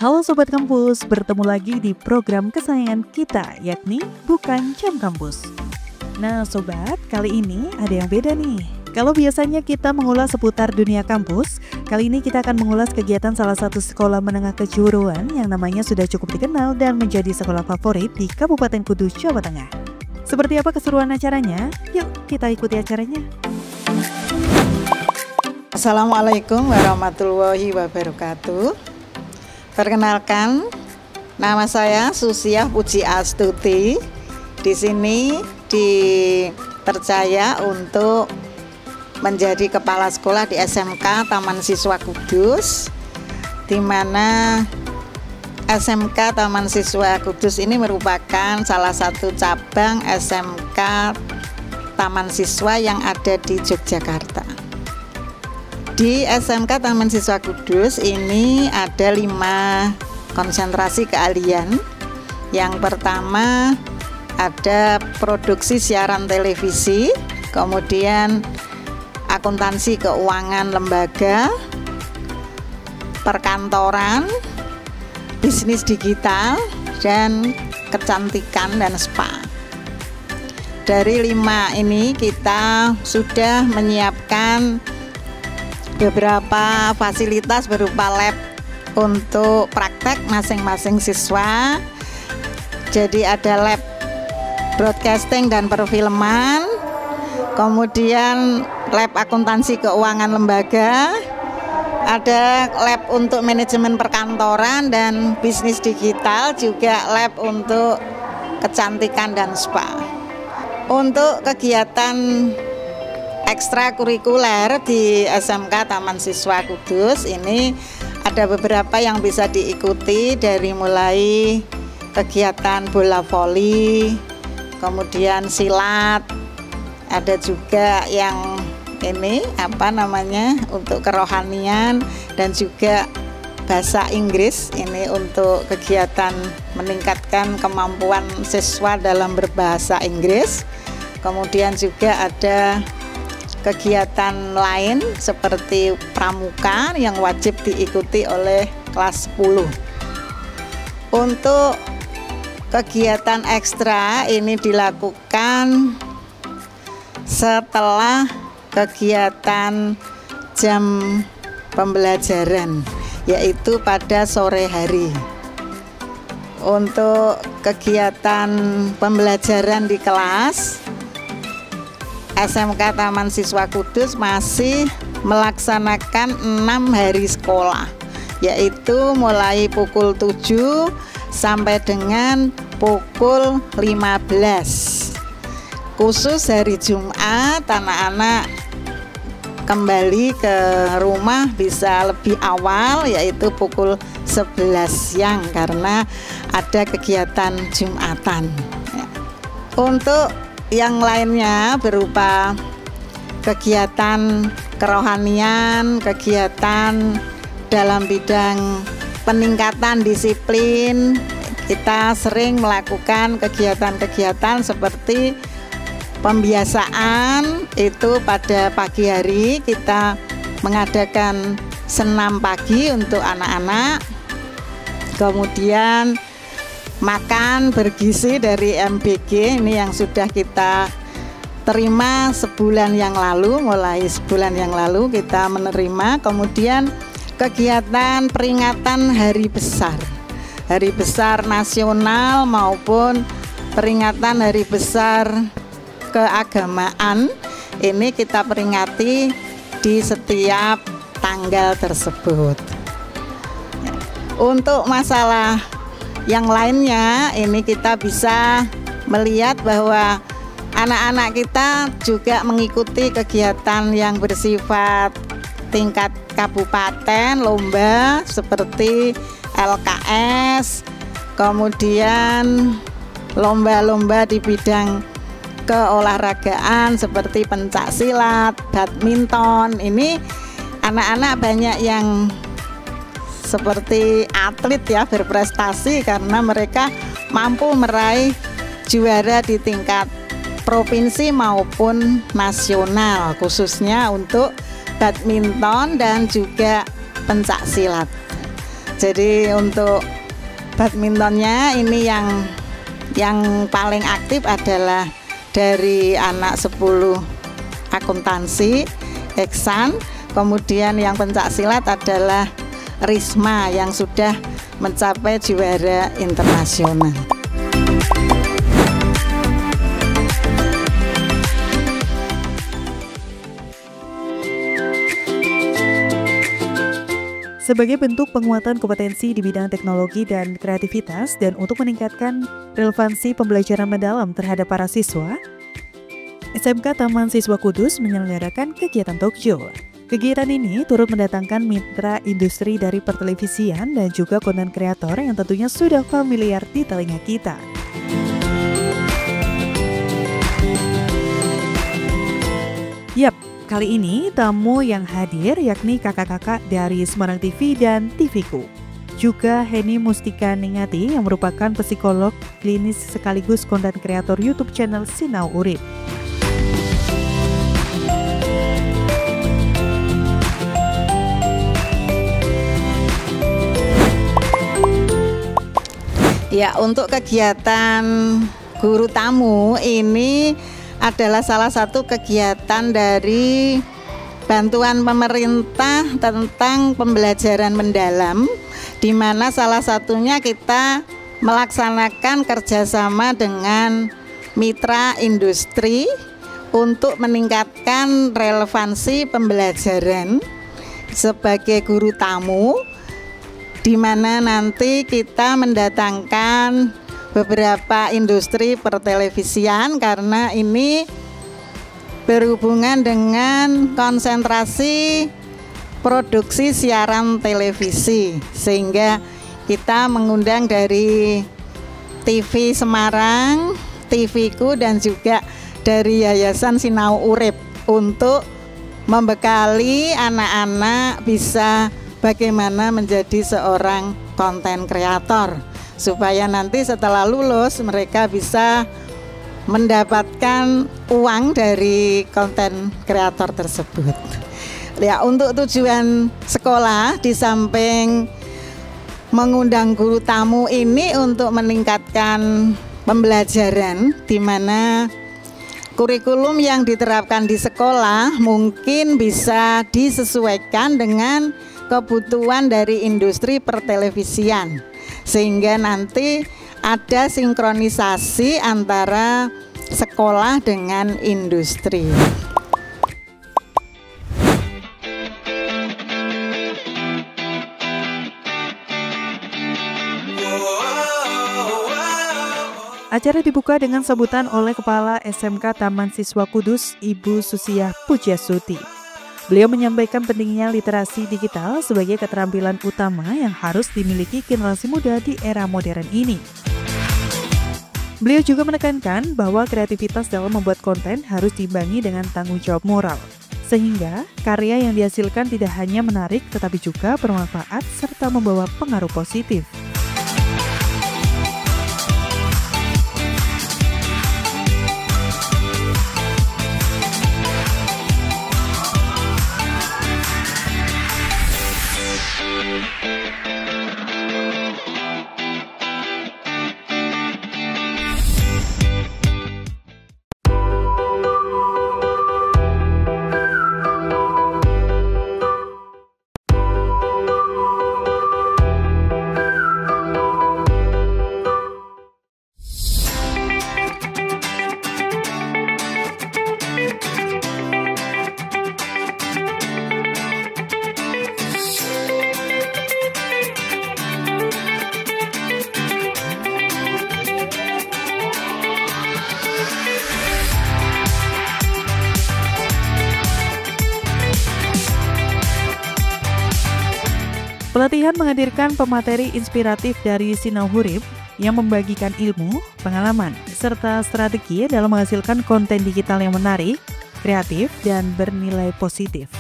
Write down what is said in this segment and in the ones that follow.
Halo Sobat Kampus, bertemu lagi di program kesayangan kita, yakni Bukan Jam Kampus. Nah Sobat, kali ini ada yang beda nih. Kalau biasanya kita mengulas seputar dunia kampus, kali ini kita akan mengulas kegiatan salah satu sekolah menengah kejuruan yang namanya sudah cukup dikenal dan menjadi sekolah favorit di Kabupaten Kudus, Jawa Tengah. Seperti apa keseruan acaranya? Yuk kita ikuti acaranya. Assalamualaikum warahmatullahi wabarakatuh. Perkenalkan, nama saya Susiah Puji Astuti. Di sini dipercaya untuk menjadi kepala sekolah di SMK Taman Siswa Kudus, di mana SMK Taman Siswa Kudus ini merupakan salah satu cabang SMK Taman Siswa yang ada di Yogyakarta. Di SMK Taman Siswa Kudus ini ada 5 konsentrasi keahlian. Yang pertama ada produksi siaran televisi, kemudian akuntansi keuangan lembaga, perkantoran, bisnis digital, dan kecantikan dan spa. Dari 5 ini kita sudah menyiapkan beberapa fasilitas berupa lab untuk praktek masing-masing siswa. Jadi ada lab broadcasting dan perfilman, kemudian lab akuntansi keuangan lembaga, ada lab untuk manajemen perkantoran dan bisnis digital, juga lab untuk kecantikan dan spa. Untuk kegiatan ekstrakurikuler di SMK Taman Siswa Kudus ini ada beberapa yang bisa diikuti, dari mulai kegiatan bola voli, kemudian silat, ada juga yang ini untuk kerohanian, dan juga bahasa Inggris ini untuk kegiatan meningkatkan kemampuan siswa dalam berbahasa Inggris. Kemudian juga ada kegiatan lain seperti pramuka yang wajib diikuti oleh kelas 10. Untuk kegiatan ekstra ini dilakukan setelah kegiatan jam pembelajaran, yaitu pada sore hari. Untuk kegiatan pembelajaran di kelas, SMK Taman Siswa Kudus masih melaksanakan 6 hari sekolah, yaitu mulai pukul 7 sampai dengan pukul 15. Khusus hari Jumat, anak-anak kembali ke rumah bisa lebih awal, yaitu pukul 11 siang karena ada kegiatan Jumatan. Untuk yang lainnya berupa kegiatan kerohanian, kegiatan dalam bidang peningkatan disiplin. Kita sering melakukan kegiatan-kegiatan seperti pembiasaan. Itu pada pagi hari kita mengadakan senam pagi untuk anak-anak, kemudian makan bergizi dari MBG ini yang sudah kita terima sebulan yang lalu. Mulai sebulan yang lalu kita menerima. Kemudian kegiatan peringatan hari besar nasional maupun peringatan hari besar keagamaan, ini kita peringati di setiap tanggal tersebut. Untuk masalah yang lainnya, ini kita bisa melihat bahwa anak-anak kita juga mengikuti kegiatan yang bersifat tingkat kabupaten, lomba seperti LKS, kemudian lomba-lomba di bidang keolahragaan seperti pencak silat, badminton. Ini anak-anak banyak yang seperti atlet ya, berprestasi karena mereka mampu meraih juara di tingkat provinsi maupun nasional, khususnya untuk badminton dan juga pencak silat. Jadi untuk badmintonnya ini yang paling aktif adalah dari anak 10 akuntansi, Eksan. Kemudian yang pencak silat adalah Risma yang sudah mencapai juara internasional. Sebagai bentuk penguatan kompetensi di bidang teknologi dan kreativitas dan untuk meningkatkan relevansi pembelajaran mendalam terhadap para siswa, SMK Taman Siswa Kudus menyelenggarakan kegiatan talk show. Kegiatan ini turut mendatangkan mitra industri dari pertelevisian dan juga konten kreator yang tentunya sudah familiar di telinga kita. Yap, kali ini tamu yang hadir yakni kakak-kakak dari Semarang TV dan TVku. Juga Heni Mustika Ningati yang merupakan psikolog klinis sekaligus konten kreator YouTube channel Sinau Urip. Ya, untuk kegiatan guru tamu ini adalah salah satu kegiatan dari bantuan pemerintah tentang pembelajaran mendalam, di mana salah satunya kita melaksanakan kerjasama dengan mitra industri untuk meningkatkan relevansi pembelajaran sebagai guru tamu, di mana nanti kita mendatangkan beberapa industri pertelevisian karena ini berhubungan dengan konsentrasi produksi siaran televisi, sehingga kita mengundang dari TV Semarang, TVku dan juga dari Yayasan Sinau Urip untuk membekali anak-anak bisa bagaimana menjadi seorang konten kreator, supaya nanti setelah lulus mereka bisa mendapatkan uang dari konten kreator tersebut. Ya, untuk tujuan sekolah di samping mengundang guru tamu ini untuk meningkatkan pembelajaran, di mana kurikulum yang diterapkan di sekolah mungkin bisa disesuaikan dengan kebutuhan dari industri pertelevisian, sehingga nanti ada sinkronisasi antara sekolah dengan industri. Acara dibuka dengan sambutan oleh Kepala SMK Taman Siswa Kudus, Ibu Susiah Pujiasuti. Beliau menyampaikan pentingnya literasi digital sebagai keterampilan utama yang harus dimiliki generasi muda di era modern ini. Beliau juga menekankan bahwa kreativitas dalam membuat konten harus diimbangi dengan tanggung jawab moral, sehingga karya yang dihasilkan tidak hanya menarik tetapi juga bermanfaat serta membawa pengaruh positif. Pelatihan menghadirkan pemateri inspiratif dari Sinau Urip yang membagikan ilmu, pengalaman, serta strategi dalam menghasilkan konten digital yang menarik, kreatif, dan bernilai positif.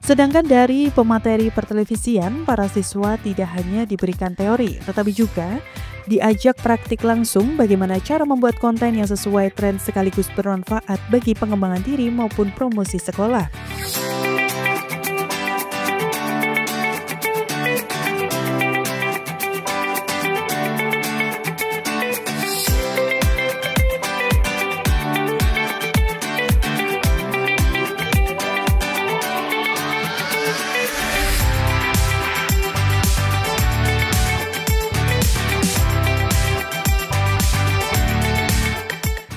Sedangkan dari pemateri pertelevisian, para siswa tidak hanya diberikan teori, tetapi juga diajak praktik langsung bagaimana cara membuat konten yang sesuai tren sekaligus bermanfaat bagi pengembangan diri maupun promosi sekolah.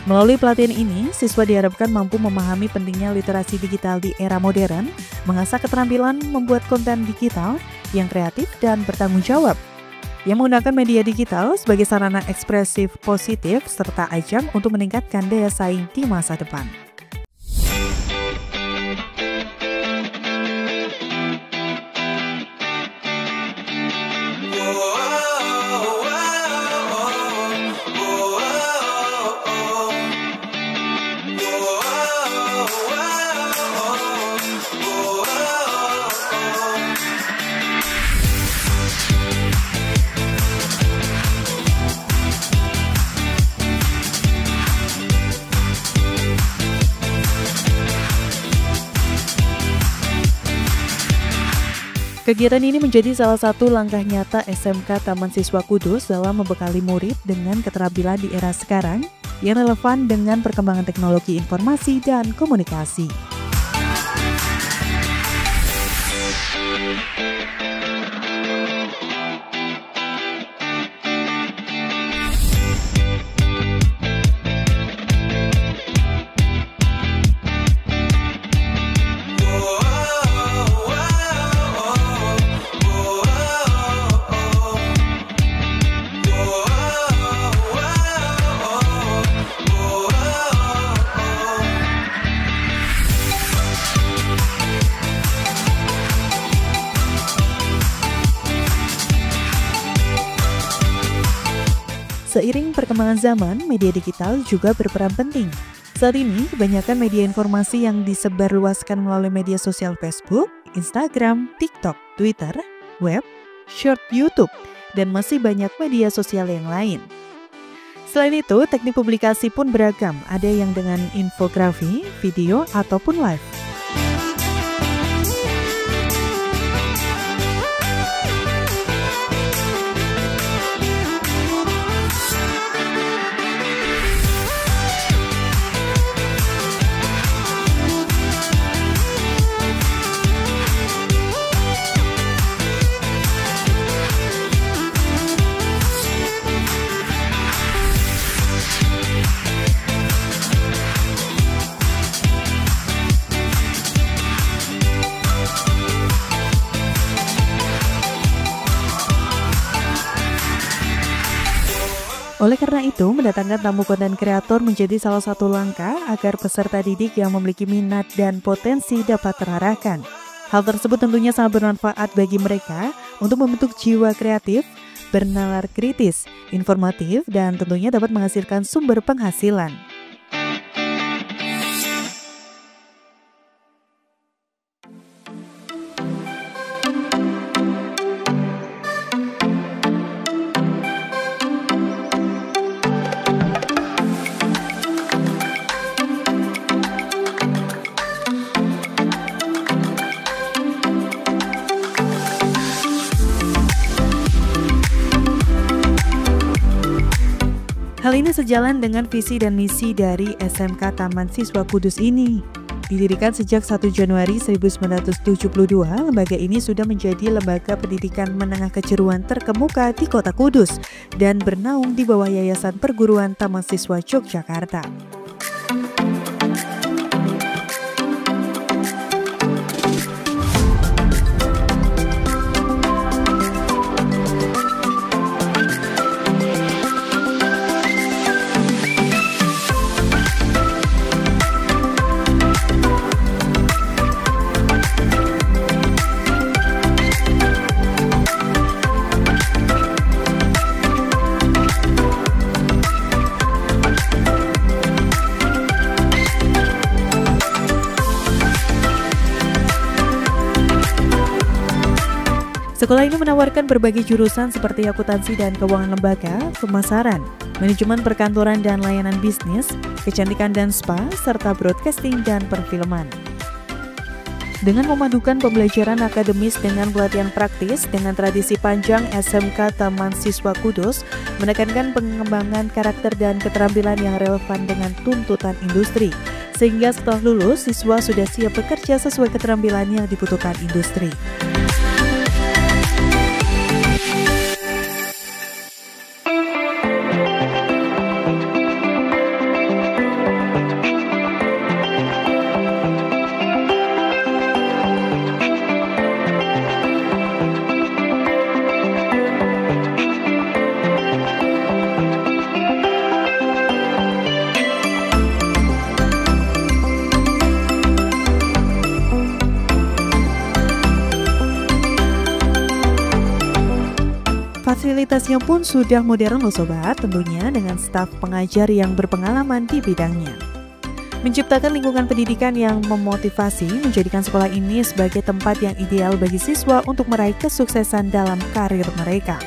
Melalui pelatihan ini, siswa diharapkan mampu memahami pentingnya literasi digital di era modern, mengasah keterampilan membuat konten digital yang kreatif dan bertanggung jawab, yang menggunakan media digital sebagai sarana ekspresif positif serta ajang untuk meningkatkan daya saing di masa depan. Kegiatan ini menjadi salah satu langkah nyata SMK Taman Siswa Kudus dalam membekali murid dengan keterampilan di era sekarang yang relevan dengan perkembangan teknologi informasi dan komunikasi. Seiring perkembangan zaman, media digital juga berperan penting. Saat ini, kebanyakan media informasi yang disebarluaskan melalui media sosial Facebook, Instagram, TikTok, Twitter, web, short YouTube, dan masih banyak media sosial yang lain. Selain itu, teknik publikasi pun beragam, ada yang dengan infografi, video, ataupun live. Oleh karena itu, mendatangkan tamu konten kreator menjadi salah satu langkah agar peserta didik yang memiliki minat dan potensi dapat terarahkan. Hal tersebut tentunya sangat bermanfaat bagi mereka untuk membentuk jiwa kreatif, bernalar kritis, informatif, dan tentunya dapat menghasilkan sumber penghasilan. Hal ini sejalan dengan visi dan misi dari SMK Taman Siswa Kudus ini. Didirikan sejak 1 Januari 1972, lembaga ini sudah menjadi lembaga pendidikan menengah kejuruan terkemuka di Kota Kudus dan bernaung di bawah Yayasan Perguruan Taman Siswa Yogyakarta. Sekolah ini menawarkan berbagai jurusan seperti akuntansi dan keuangan lembaga, pemasaran, manajemen perkantoran dan layanan bisnis, kecantikan dan spa, serta broadcasting dan perfilman. Dengan memadukan pembelajaran akademis dengan pelatihan praktis dengan tradisi panjang, SMK Taman Siswa Kudus menekankan pengembangan karakter dan keterampilan yang relevan dengan tuntutan industri, sehingga setelah lulus, siswa sudah siap bekerja sesuai keterampilan yang dibutuhkan industri. Fasilitasnya pun sudah modern loh sobat, tentunya dengan staf pengajar yang berpengalaman di bidangnya. Menciptakan lingkungan pendidikan yang memotivasi menjadikan sekolah ini sebagai tempat yang ideal bagi siswa untuk meraih kesuksesan dalam karir mereka.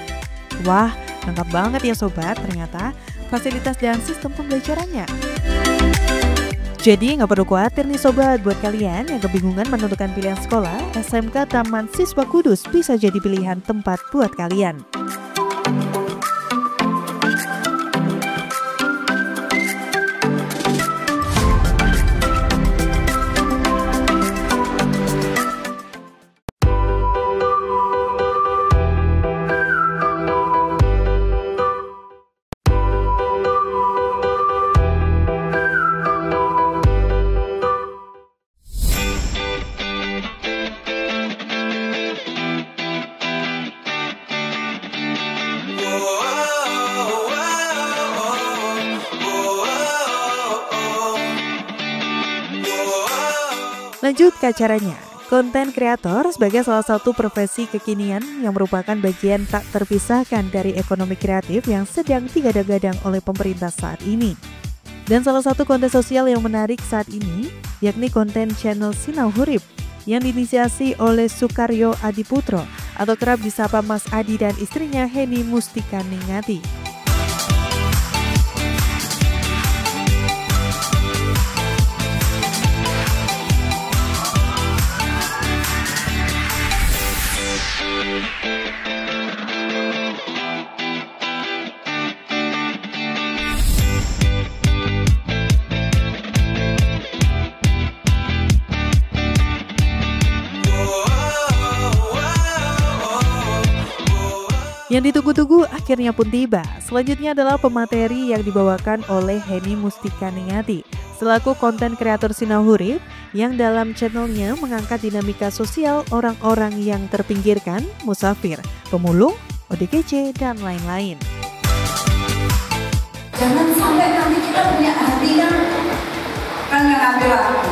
Wah, lengkap banget ya sobat ternyata fasilitas dan sistem pembelajarannya. Jadi nggak perlu khawatir nih sobat, buat kalian yang kebingungan menentukan pilihan sekolah, SMK Taman Siswa Kudus bisa jadi pilihan tempat buat kalian. Lanjut ke acaranya. Konten kreator sebagai salah satu profesi kekinian yang merupakan bagian tak terpisahkan dari ekonomi kreatif yang sedang digadang-gadang oleh pemerintah saat ini. Dan salah satu konten sosial yang menarik saat ini yakni konten channel Sinau Hurip yang diinisiasi oleh Sukaryo Adiputro atau kerap disapa Mas Adi dan istrinya Heni Mustika Ningati. Yang ditunggu-tunggu akhirnya pun tiba. Selanjutnya adalah pemateri yang dibawakan oleh Heni Mustika Ningati selaku konten kreator Sinau Hurip yang dalam channelnya mengangkat dinamika sosial orang-orang yang terpinggirkan, musafir, pemulung, ODGJ, dan lain-lain. Jangan sampai nanti kita punya hati kan yang ngambil aku,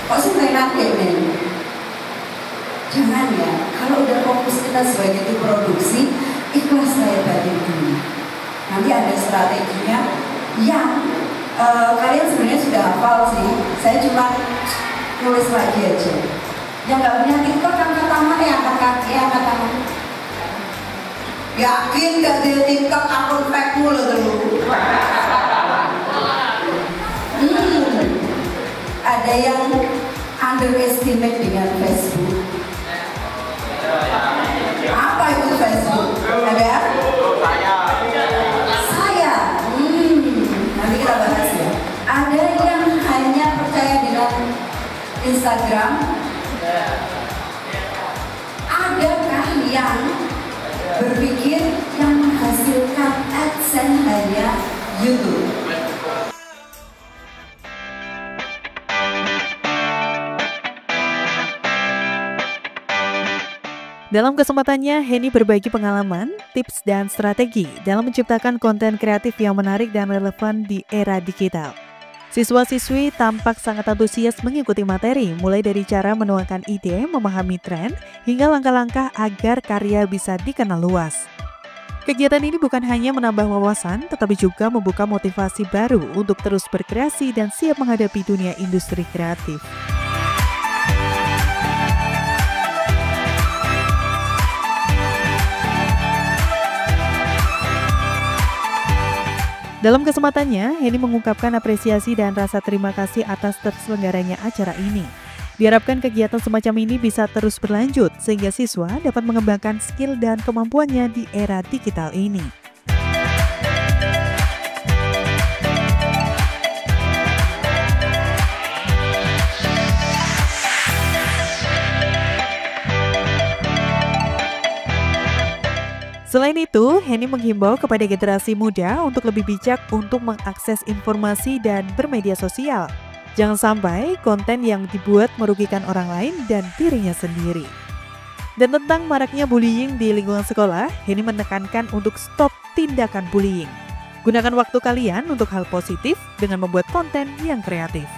kok sih ngambil nih? Jangan ya, kalau udah fokus kita sebagai tim produksi, ikhlas saya bagi dulu. Nanti ada strateginya yang kalian sebenarnya sudah hafal sih. Saya cuma nulis lagi aja. Yang nggak punya TikTok angkat tangan ya, angkat kaki, angkat tangan. Yakin gak ada TikTok akun fake mulu dulu. Ada yang underestimate dengan Facebook. Apa itu Facebook? Ada? Saya. Nanti kita bahas ya. Ada yang hanya percaya dengan Instagram. Adakah yang berpikir yang menghasilkan AdSense hanya YouTube? Dalam kesempatannya, Heni berbagi pengalaman, tips, dan strategi dalam menciptakan konten kreatif yang menarik dan relevan di era digital. Siswa-siswi tampak sangat antusias mengikuti materi, mulai dari cara menuangkan ide, memahami tren, hingga langkah-langkah agar karya bisa dikenal luas. Kegiatan ini bukan hanya menambah wawasan, tetapi juga membuka motivasi baru untuk terus berkreasi dan siap menghadapi dunia industri kreatif. Dalam kesempatannya, Heni mengungkapkan apresiasi dan rasa terima kasih atas terselenggaranya acara ini. Diharapkan kegiatan semacam ini bisa terus berlanjut sehingga siswa dapat mengembangkan skill dan kemampuannya di era digital ini. Selain itu, Heni menghimbau kepada generasi muda untuk lebih bijak untuk mengakses informasi dan bermedia sosial. Jangan sampai konten yang dibuat merugikan orang lain dan dirinya sendiri. Dan tentang maraknya bullying di lingkungan sekolah, Heni menekankan untuk stop tindakan bullying. Gunakan waktu kalian untuk hal positif dengan membuat konten yang kreatif.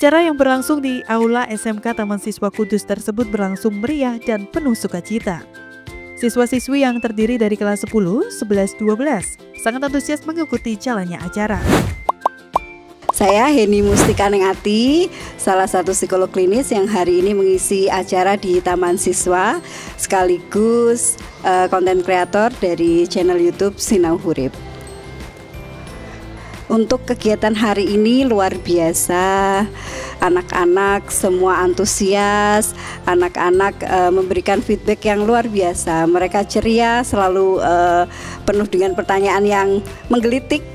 Acara yang berlangsung di Aula SMK Taman Siswa Kudus tersebut berlangsung meriah dan penuh sukacita. Siswa-siswi yang terdiri dari kelas 10, 11, 12 sangat antusias mengikuti jalannya acara. Saya Heni Mustikanengati, salah satu psikolog klinis yang hari ini mengisi acara di Taman Siswa, sekaligus konten kreator dari channel YouTube Sinau Hurip. Untuk kegiatan hari ini luar biasa, anak-anak semua antusias, anak-anak memberikan feedback yang luar biasa. Mereka ceria, selalu penuh dengan pertanyaan yang menggelitik,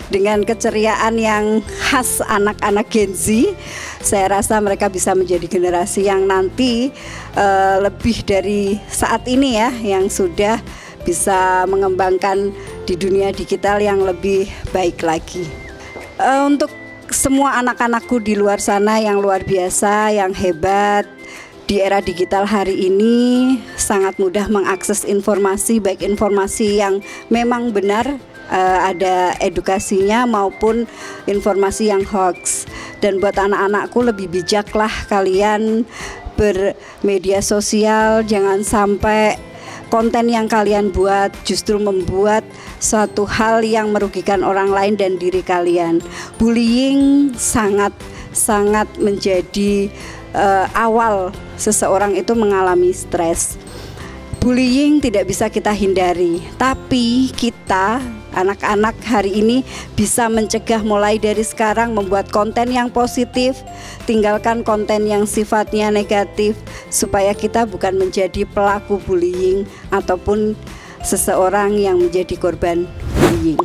dengan keceriaan yang khas anak-anak Gen Z. Saya rasa mereka bisa menjadi generasi yang nanti lebih dari saat ini ya, yang sudah bisa mengembangkan di dunia digital yang lebih baik lagi. Untuk semua anak-anakku di luar sana yang luar biasa, yang hebat, di era digital hari ini sangat mudah mengakses informasi, baik informasi yang memang benar, ada edukasinya, maupun informasi yang hoax. Dan buat anak-anakku, lebih bijaklah kalian bermedia sosial, jangan sampai konten yang kalian buat justru membuat suatu hal yang merugikan orang lain dan diri kalian. Bullying sangat menjadi awal seseorang itu mengalami stres. Bullying tidak bisa kita hindari, tapi kita anak-anak hari ini bisa mencegah mulai dari sekarang, membuat konten yang positif, tinggalkan konten yang sifatnya negatif, supaya kita bukan menjadi pelaku bullying ataupun seseorang yang menjadi korban bullying.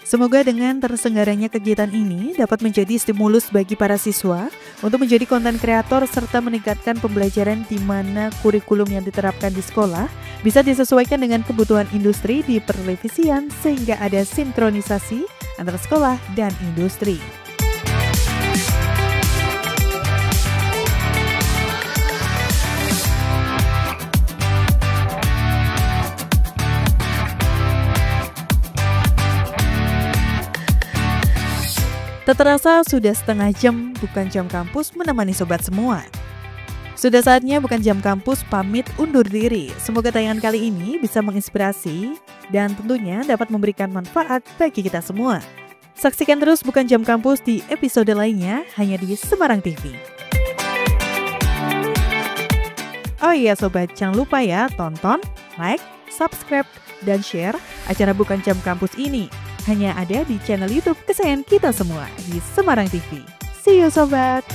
Semoga dengan terselenggaranya kegiatan ini dapat menjadi stimulus bagi para siswa untuk menjadi konten kreator serta meningkatkan pembelajaran di mana kurikulum yang diterapkan di sekolah bisa disesuaikan dengan kebutuhan industri di pertelevisian sehingga ada sinkronisasi antara sekolah dan industri. Tak terasa sudah setengah jam Bukan Jam Kampus menemani sobat semua. Sudah saatnya Bukan Jam Kampus pamit undur diri. Semoga tayangan kali ini bisa menginspirasi dan tentunya dapat memberikan manfaat bagi kita semua. Saksikan terus Bukan Jam Kampus di episode lainnya hanya di Semarang TV. Oh iya sobat, jangan lupa ya tonton, like, subscribe, dan share acara Bukan Jam Kampus ini. Hanya ada di channel YouTube kesayangan kita semua di Semarang TV. See you sobat!